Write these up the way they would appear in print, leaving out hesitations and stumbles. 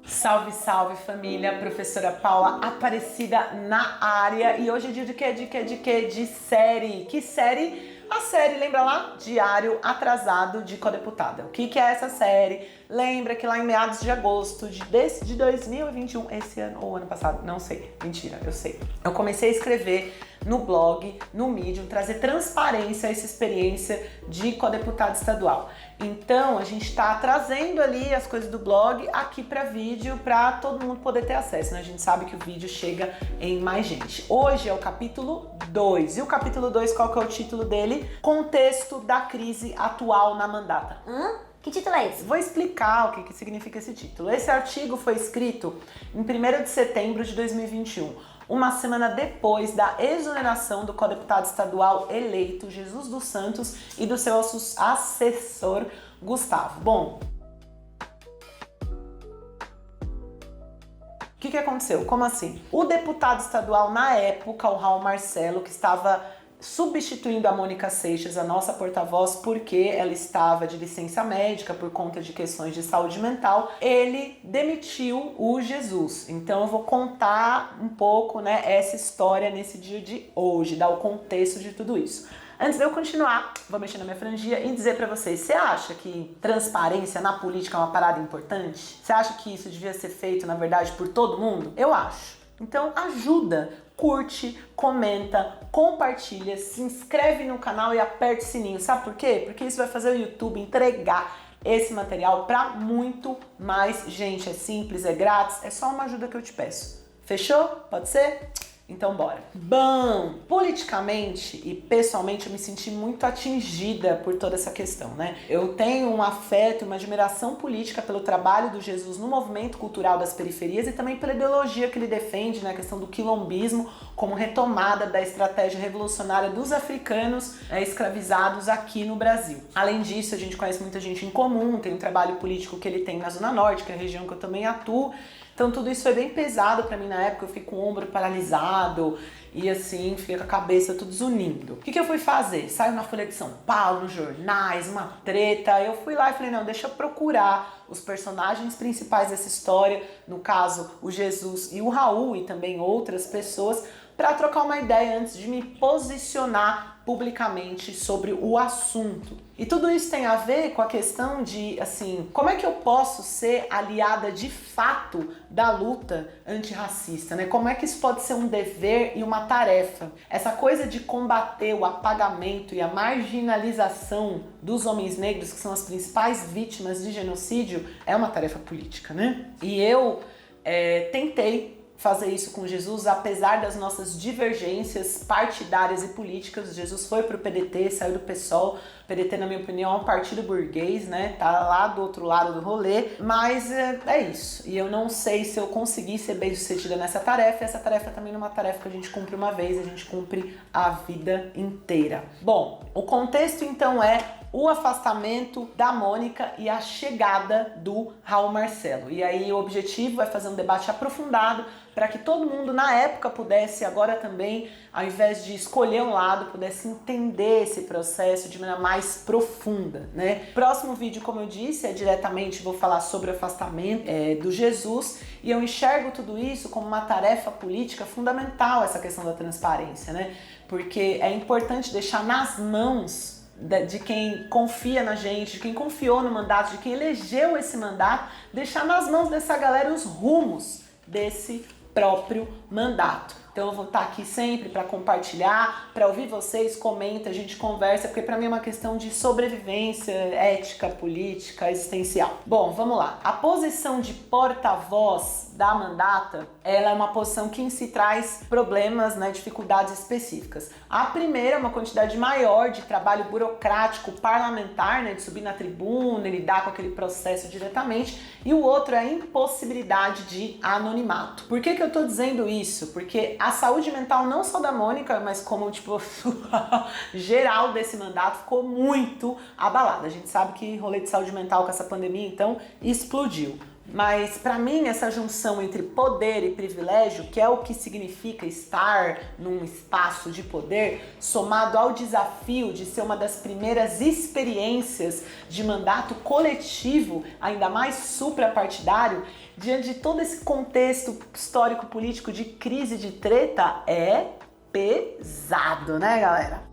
Salve, salve família, professora Paula Aparecida na área. E hoje é dia de quê? De série. Que série? A série, lembra lá? Diário Atrasado de Codeputada. O que é essa série? Lembra que lá em meados de agosto de 2021, esse ano ou ano passado, não sei, mentira, eu sei. Eu comecei a escrever no blog, no Medium, trazer transparência a essa experiência de codeputada estadual. Então, a gente está trazendo ali as coisas do blog aqui para vídeo, para todo mundo poder ter acesso, né? A gente sabe que o vídeo chega em mais gente. Hoje é o capítulo 2. E o capítulo 2, qual que é o título dele? Contexto da crise atual na mandata. Que título é esse? Vou explicar o que significa esse título. Esse artigo foi escrito em 1º de setembro de 2021, uma semana depois da exoneração do codeputado estadual eleito Jesus dos Santos e do seu assessor Gustavo. Bom, o que aconteceu? Como assim? O deputado estadual na época, o Raul Marcelo, que estava substituindo a Mônica Seixas, a nossa porta-voz, porque ela estava de licença médica por conta de questões de saúde mental, ele demitiu o Jesus. Então eu vou contar um pouco, né, essa história nesse dia de hoje, dar o contexto de tudo isso. Antes de eu continuar, vou mexer na minha franjinha e dizer pra vocês, você acha que transparência na política é uma parada importante? Você acha que isso devia ser feito, na verdade, por todo mundo? Eu acho. Então ajuda, curte, comenta, compartilha, se inscreve no canal e aperta o sininho. Sabe por quê? Porque isso vai fazer o YouTube entregar esse material para muito mais gente. É simples, é grátis, é só uma ajuda que eu te peço. Fechou? Pode ser? Então bora. Bom, politicamente e pessoalmente eu me senti muito atingida por toda essa questão, né? Eu tenho um afeto, uma admiração política pelo trabalho do Jesus no movimento cultural das periferias e também pela ideologia que ele defende, né? A questão do quilombismo como retomada da estratégia revolucionária dos africanos escravizados aqui no Brasil. Além disso, a gente conhece muita gente em comum, tem um trabalho político que ele tem na Zona Norte, que é a região que eu também atuo. Então tudo isso foi bem pesado pra mim na época, eu fiquei com o ombro paralisado e assim, fiquei com a cabeça tudo zunindo. O que eu fui fazer? Saiu na Folha de São Paulo, nos jornais, uma treta. Eu fui lá e falei, não, deixa eu procurar os personagens principais dessa história, no caso o Jesus e o Raul e também outras pessoas, para trocar uma ideia antes de me posicionar publicamente sobre o assunto. E tudo isso tem a ver com a questão de, assim, como é que eu posso ser aliada de fato da luta antirracista, né? Como é que isso pode ser um dever e uma tarefa? Essa coisa de combater o apagamento e a marginalização dos homens negros, que são as principais vítimas de genocídio, é uma tarefa política, né? E eu tentei fazer isso com Jesus, apesar das nossas divergências partidárias e políticas. Jesus foi pro PDT, saiu do PSOL. O PDT, na minha opinião, é um partido burguês, né? Tá lá do outro lado do rolê, mas é isso. E eu não sei se eu consegui ser bem sucedida nessa tarefa. Essa tarefa também não é uma tarefa que a gente cumpre uma vez, a gente cumpre a vida inteira. Bom, o contexto então é o afastamento da Mônica e a chegada do Raul Marcelo. E aí o objetivo é fazer um debate aprofundado para que todo mundo na época pudesse agora também, ao invés de escolher um lado, pudesse entender esse processo de maneira mais profunda, né? Próximo vídeo, como eu disse, diretamente vou falar sobre o afastamento do Jesus, e eu enxergo tudo isso como uma tarefa política fundamental, essa questão da transparência, né? Porque é importante deixar nas mãos de quem confia na gente, de quem confiou no mandato, de quem elegeu esse mandato, deixar nas mãos dessa galera os rumos desse próprio mandato. Então eu vou estar aqui sempre para compartilhar, para ouvir vocês, comenta, a gente conversa, porque para mim é uma questão de sobrevivência, ética, política, existencial. Bom, vamos lá. A posição de porta-voz da mandata, ela é uma posição que em si traz problemas, né, dificuldades específicas. A primeira é uma quantidade maior de trabalho burocrático parlamentar, né, de subir na tribuna e lidar com aquele processo diretamente, e o outro é a impossibilidade de anonimato. Por que eu tô dizendo isso? Porque a saúde mental não só da Mônica, mas como tipo geral desse mandato ficou muito abalada. A gente sabe que rolê de saúde mental com essa pandemia então explodiu. Mas para mim essa junção entre poder e privilégio, que é o que significa estar num espaço de poder, somado ao desafio de ser uma das primeiras experiências de mandato coletivo, ainda mais suprapartidário, diante de todo esse contexto histórico-político de crise, de treta, é pesado, né, galera?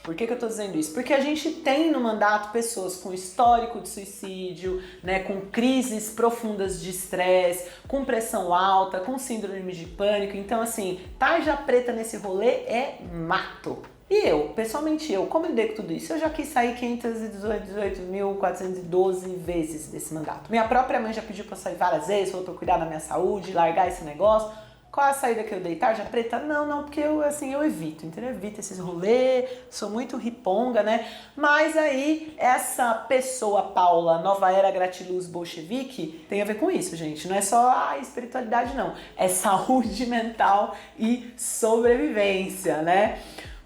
Por que eu tô dizendo isso? Porque a gente tem no mandato pessoas com histórico de suicídio, né, com crises profundas de estresse, com pressão alta, com síndrome de pânico. Então, assim, tarja preta nesse rolê é mato. E eu, pessoalmente como lidei com tudo isso? Eu já quis sair 518.412 vezes desse mandato. Minha própria mãe já pediu pra eu sair várias vezes, falou pra eu cuidar da minha saúde, largar esse negócio. Qual é a saída que eu dei? Tarja preta? Não, porque eu evito, entendeu? Eu evito esses rolês, sou muito riponga, né? Mas aí, essa pessoa, Paula, nova era gratiluz bolchevique, tem a ver com isso, gente. Não é só a espiritualidade, não. É saúde mental e sobrevivência, né?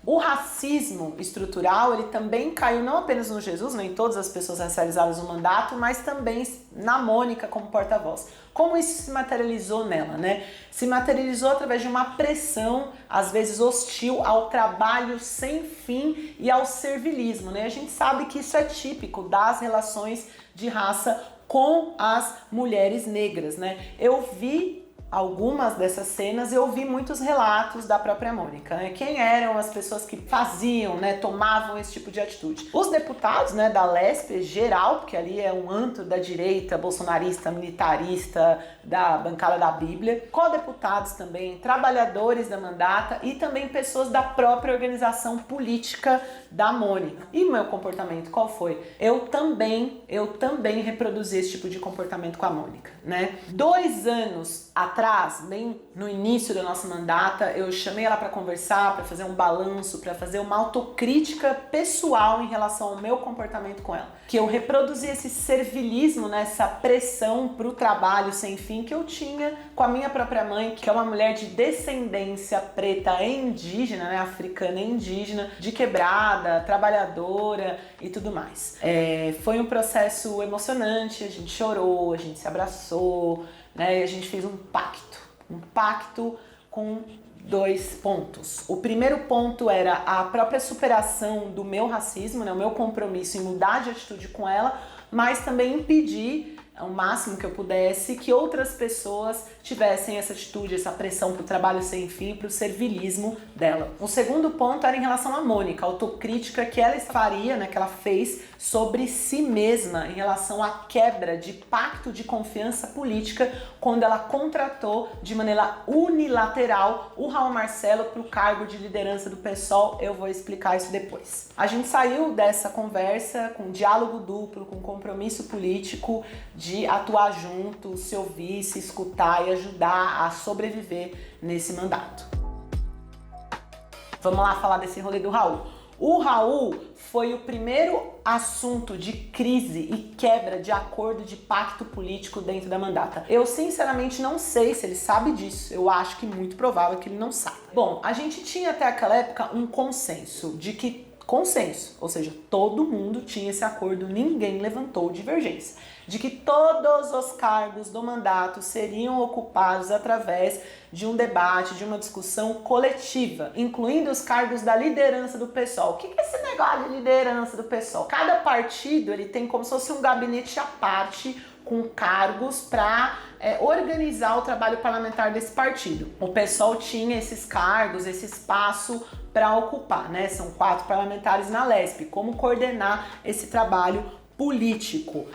O racismo estrutural, ele também caiu não apenas no Jesus, nem todas as pessoas racializadas no mandato, mas também na Mônica como porta-voz. Como isso se materializou nela, né? Se materializou através de uma pressão, às vezes hostil, ao trabalho sem fim e ao servilismo, né? A gente sabe que isso é típico das relações de raça com as mulheres negras, né? Eu vi algumas dessas cenas, eu ouvi muitos relatos da própria Mônica, né? Quem eram as pessoas que faziam, né, tomavam esse tipo de atitude? Os deputados, né, da Lespe geral, porque ali é um antro da direita, bolsonarista, militarista, da bancada da Bíblia, co-deputados também, trabalhadores da mandata e também pessoas da própria organização política da Mônica. E o meu comportamento qual foi? Eu também reproduzi esse tipo de comportamento com a Mônica, né? 2 anos atrás, bem no início da nossa mandata, eu chamei ela para conversar, para fazer um balanço, para fazer uma autocrítica pessoal em relação ao meu comportamento com ela. Que eu reproduzi esse servilismo, né, essa pressão pro trabalho sem fim que eu tinha com a minha própria mãe, que é uma mulher de descendência preta e indígena, né, africana e indígena, de quebrada, trabalhadora e tudo mais. Foi um processo emocionante, a gente chorou, a gente se abraçou, né, e a gente fez um pacto com 2 pontos. O primeiro ponto era a própria superação do meu racismo, né, o meu compromisso em mudar de atitude com ela, mas também impedir ao máximo que eu pudesse que outras pessoas tivessem essa atitude, essa pressão pro trabalho sem fim, pro servilismo dela. O segundo ponto era em relação à Mônica, a autocrítica que ela faria, né, que ela fez sobre si mesma em relação à quebra de pacto de confiança política quando ela contratou de maneira unilateral o Raul Marcelo para o cargo de liderança do PSOL. Eu vou explicar isso depois. A gente saiu dessa conversa com diálogo duplo, com compromisso político de atuar junto, se ouvir, se escutar e ajudar a sobreviver nesse mandato. Vamos lá falar desse rolê do Raul. O Raul foi o primeiro assunto de crise e quebra de acordo de pacto político dentro da mandata. Eu sinceramente não sei se ele sabe disso, eu acho que muito provável que ele não sabe. Bom, a gente tinha até aquela época um consenso, ou seja, todo mundo tinha esse acordo, ninguém levantou divergência, de que todos os cargos do mandato seriam ocupados através de um debate, de uma discussão coletiva, incluindo os cargos da liderança do PSOL. O que é esse negócio de liderança do PSOL? Cada partido ele tem como se fosse um gabinete à parte, com cargos para organizar o trabalho parlamentar desse partido. O PSOL tinha esses cargos, esse espaço para ocupar, né? São 4 parlamentares na Lespe. Como coordenar esse trabalho político?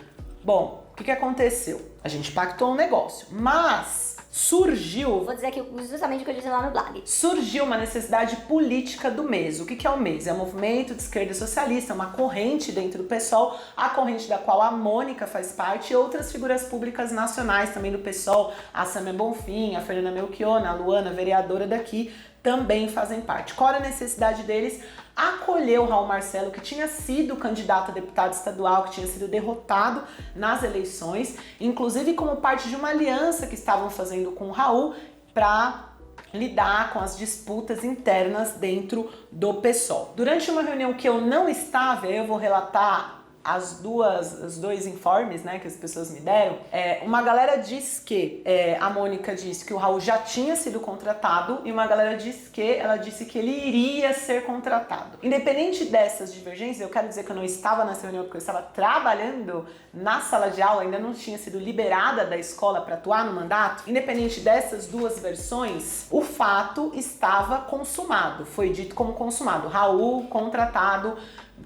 Bom, o que aconteceu? A gente pactou um negócio, mas surgiu... Vou dizer aqui justamente o que eu disse lá no blog. Surgiu uma necessidade política do MES. O que é o MES? É um movimento de esquerda socialista, uma corrente dentro do PSOL, a corrente da qual a Mônica faz parte e outras figuras públicas nacionais também do PSOL, a Samia Bonfim, a Fernanda Melchiona, a Luana, vereadora daqui, também fazem parte. Qual era a necessidade deles? Acolher o Raul Marcelo, que tinha sido candidato a deputado estadual, que tinha sido derrotado nas eleições, inclusive como parte de uma aliança que estavam fazendo com o Raul para lidar com as disputas internas dentro do PSOL. Durante uma reunião que eu não estava, eu vou relatar os dois informes, né, que as pessoas me deram, uma galera diz que a Mônica disse que o Raul já tinha sido contratado e uma galera disse que ela disse que ele iria ser contratado. Independente dessas divergências, eu quero dizer que eu não estava nessa reunião porque eu estava trabalhando na sala de aula, ainda não tinha sido liberada da escola para atuar no mandato. Independente dessas duas versões, o fato estava consumado, foi dito como consumado. Raul contratado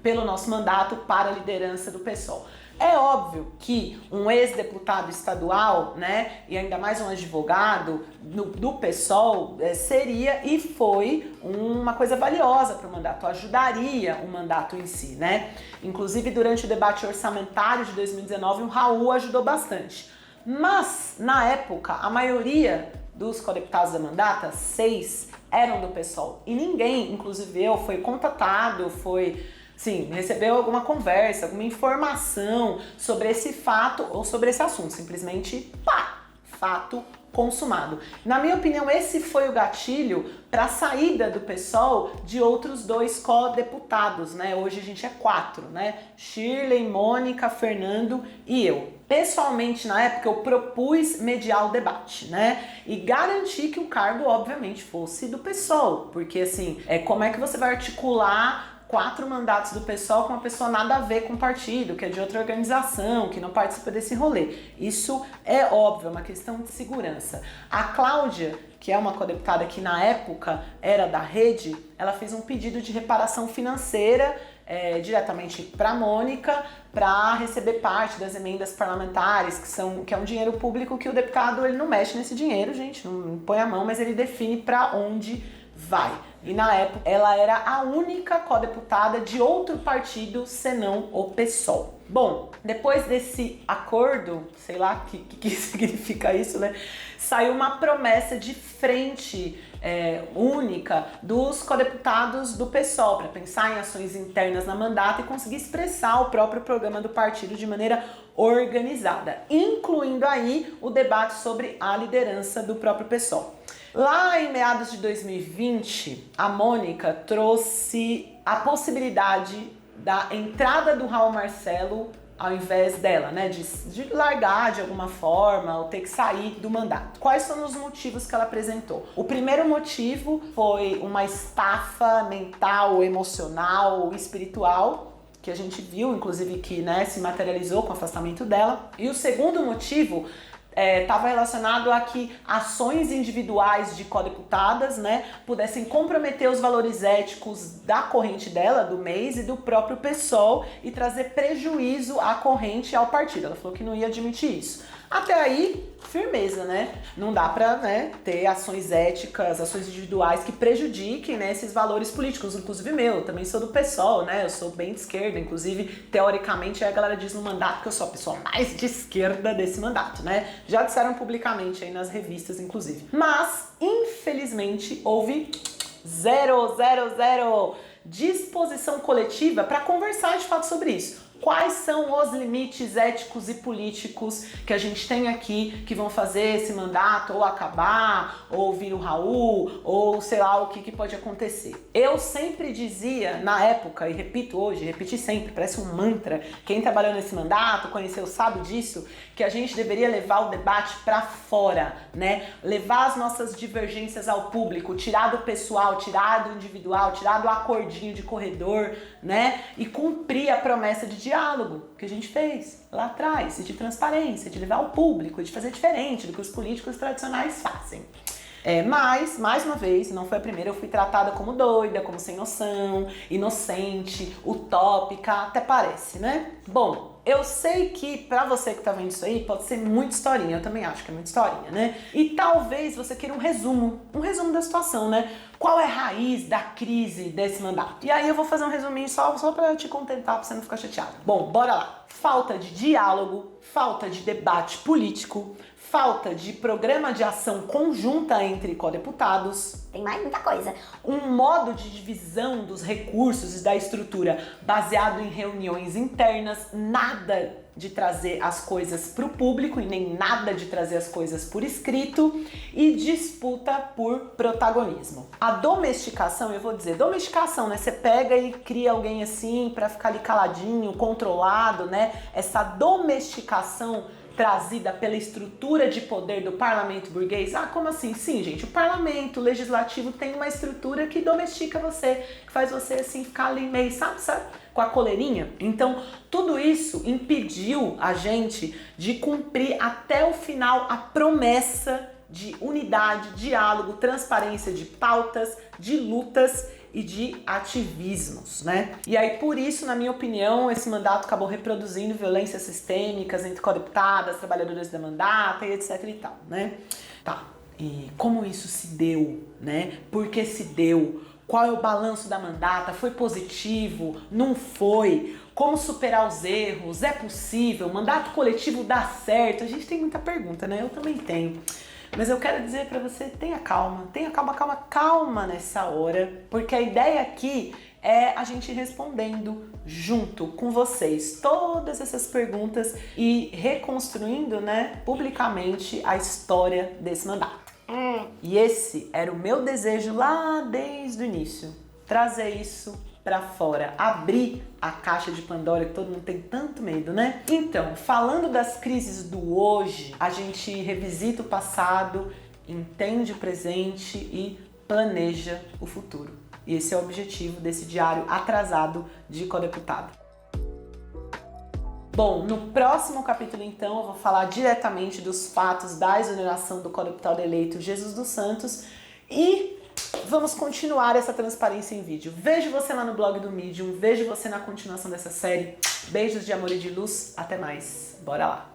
pelo nosso mandato para a liderança do PSOL. É óbvio que um ex-deputado estadual, né, e ainda mais um advogado do PSOL, seria e foi uma coisa valiosa para o mandato, ajudaria o mandato em si, né? Inclusive, durante o debate orçamentário de 2019, o Raul ajudou bastante. Mas, na época, a maioria dos codeputados da mandata, 6, eram do PSOL. E ninguém, inclusive eu, foi contatado, sim, recebeu alguma conversa, alguma informação sobre esse fato ou sobre esse assunto. Simplesmente, pá, fato consumado. Na minha opinião, esse foi o gatilho para a saída do PSOL de outros 2 co-deputados, né? Hoje a gente é 4, né? Shirley, Mônica, Fernando e eu. Pessoalmente, na época, eu propus mediar o debate, né? E garantir que o cargo, obviamente, fosse do PSOL. Porque, assim, como é que você vai articular 4 mandatos do PSOL com uma pessoa nada a ver com o partido, que é de outra organização, que não participa desse rolê? Isso é óbvio, é uma questão de segurança. A Cláudia, que é uma codeputada que na época era da Rede, ela fez um pedido de reparação financeira diretamente para a Mônica, para receber parte das emendas parlamentares, que é um dinheiro público que o deputado ele não mexe nesse dinheiro, gente, não põe a mão, mas ele define para onde vai. E na época ela era a única codeputada de outro partido senão o PSOL. Bom, depois desse acordo, sei lá o que significa isso, né? Saiu uma promessa de frente única dos codeputados do PSOL para pensar em ações internas na mandata e conseguir expressar o próprio programa do partido de maneira organizada, incluindo aí o debate sobre a liderança do próprio PSOL. Lá em meados de 2020, a Mônica trouxe a possibilidade da entrada do Raul Marcelo ao invés dela, né, de largar de alguma forma ou ter que sair do mandato. Quais são os motivos que ela apresentou? O primeiro motivo foi uma estafa mental, emocional, espiritual, que a gente viu, inclusive, que, né, se materializou com o afastamento dela. E o segundo motivo estava relacionado a que ações individuais de codeputadas, né, pudessem comprometer os valores éticos da corrente dela, do mês e do próprio PSOL e trazer prejuízo à corrente e ao partido. Ela falou que não ia admitir isso. Até aí, firmeza, né? Não dá pra, né, ter ações éticas, ações individuais que prejudiquem, né, esses valores políticos, inclusive meu. Eu também sou do PSOL, né? Eu sou bem de esquerda, inclusive, teoricamente, a galera diz no mandato que eu sou a pessoa mais de esquerda desse mandato, né? Já disseram publicamente aí nas revistas, inclusive. Mas, infelizmente, houve zero disposição coletiva para conversar de fato sobre isso. Quais são os limites éticos e políticos que a gente tem aqui que vão fazer esse mandato ou acabar, ou vir o Raul, ou sei lá o que pode acontecer. Eu sempre dizia na época, e repito hoje, repeti sempre, parece um mantra, quem trabalhou nesse mandato, conheceu, sabe disso, que a gente deveria levar o debate para fora, né? Levar as nossas divergências ao público, tirar do pessoal, tirar do individual, tirar do acordinho de corredor, né? E cumprir a promessa de diálogo que a gente fez lá atrás, de transparência, de levar ao público, de fazer diferente do que os políticos tradicionais fazem. Mas, mais uma vez, não foi a primeira, eu fui tratada como doida, como sem noção, inocente, utópica, até parece, né? Bom, eu sei que pra você que tá vendo isso aí, pode ser muita historinha, eu também acho que é muita historinha, né? E talvez você queira um resumo da situação, né? Qual é a raiz da crise desse mandato? E aí eu vou fazer um resuminho só pra te contentar, pra você não ficar chateado. Bom, bora lá. Falta de diálogo, falta de debate político, falta de programa de ação conjunta entre codeputados. Tem mais muita coisa. Um modo de divisão dos recursos e da estrutura baseado em reuniões internas, nada de trazer as coisas para o público e nem nada de trazer as coisas por escrito, e disputa por protagonismo. A domesticação, eu vou dizer, domesticação, né? Você pega e cria alguém assim para ficar ali caladinho, controlado, né? Essa domesticação trazida pela estrutura de poder do parlamento burguês. Ah, como assim? Sim, gente, o parlamento, o legislativo tem uma estrutura que domestica você, que faz você assim ficar ali meio, sabe, com a coleirinha. Então, tudo isso impediu a gente de cumprir até o final a promessa de unidade, diálogo, transparência de pautas, de lutas e de ativismos, né? E aí, por isso, na minha opinião, esse mandato acabou reproduzindo violências sistêmicas entre co-deputadas, trabalhadoras da mandata e etc e tal, né? Tá, e como isso se deu, né? Por que se deu? Qual é o balanço da mandata? Foi positivo? Não foi? Como superar os erros? É possível? Mandato coletivo dá certo? A gente tem muita pergunta, né? Eu também tenho. Mas eu quero dizer pra você, tenha calma nessa hora, porque a ideia aqui é a gente respondendo junto com vocês todas essas perguntas e reconstruindo, né, publicamente a história desse mandato. E esse era o meu desejo lá desde o início, trazer isso pra fora, abrir a caixa de Pandora que todo mundo tem tanto medo, né? Então, falando das crises do hoje, a gente revisita o passado, entende o presente e planeja o futuro. E esse é o objetivo desse diário atrasado de co-deputado. Bom, no próximo capítulo, então, eu vou falar diretamente dos fatos da exoneração do co-deputado eleito Jesus dos Santos e vamos continuar essa transparência em vídeo. Vejo você lá no blog do Medium, vejo você na continuação dessa série. Beijos de amor e de luz, até mais. Bora lá!